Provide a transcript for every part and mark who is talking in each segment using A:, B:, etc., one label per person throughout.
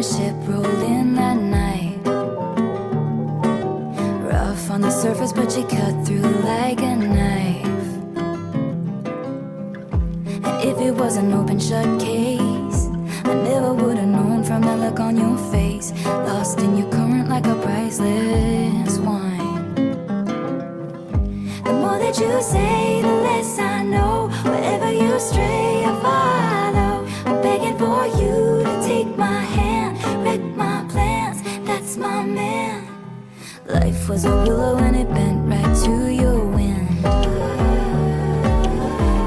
A: a ship rolled in that night. Rough on the surface, but she cut through like a knife. And if it was an open shut case, I never would've known from that look on your face. Lost in your current like a priceless wine. The more that you say, the less I know. Wherever you stray, I follow. I'm begging for you to take my hand, wreck my plans, that's my man. Life was a willow and it bent right to your wind.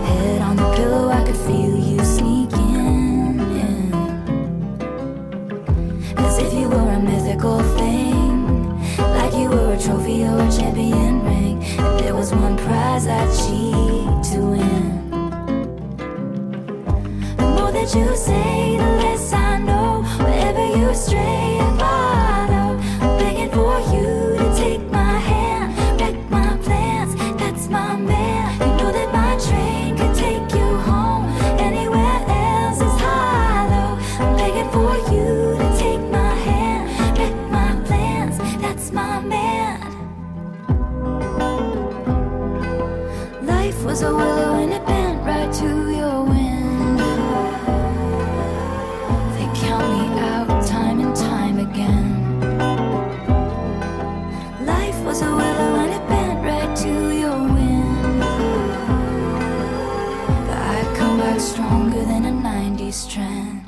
A: Head on the pillow, I could feel you sneaking in, as if you were a mythical thing, like you were a trophy or a champion ring. And there was one prize I'd cheat to win. The more that you say, the less I know. Wherever you stray, I follow. I'm begging for you to take my hand, wreck my plans, that's my man. You know that my train could take you home, anywhere else is hollow. I'm begging for you to take my hand, wreck my plans, that's my man. Life was a willow and it bent right to your wind. They count me out time and time again. Life was a willow and it bent right to your wind. But I come back stronger than a 90s trend.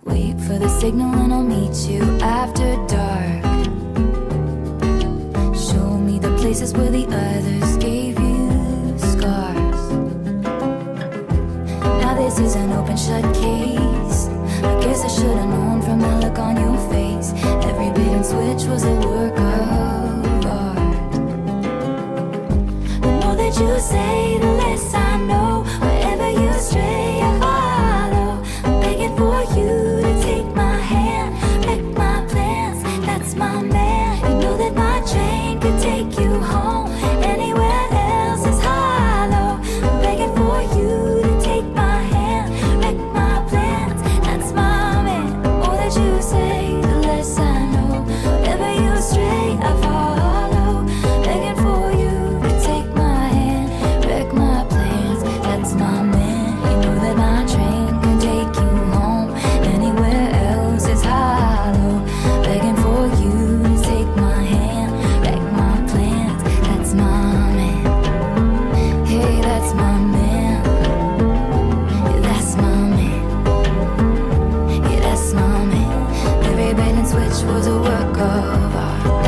A: Wait for the signal and I'll meet you after dark. Show me the places where the others gave you scars. Now this is an open shut case. I guess I should've known from the look on your face. Every bait and switch was a work of art. The more that you say, the less I know. Wherever you stray, I follow. I'm begging for you to take my hand, wreck my plans, that's my man. You know that my train could take you home, anywhere else is hollow. I'm begging for you to take my hand, wreck my plans, that's my man. The more that you say, the less I know. Wherever you stray, I follow. Begging for you to take my hand, wreck my plans, that's my man. You know that my train can take you home, anywhere else is hollow. Begging for you to take my hand, wreck my plans, that's my man. Hey, that's my man. Yeah, that's my man. Yeah, that's my man. Every bait and switch was a work of art.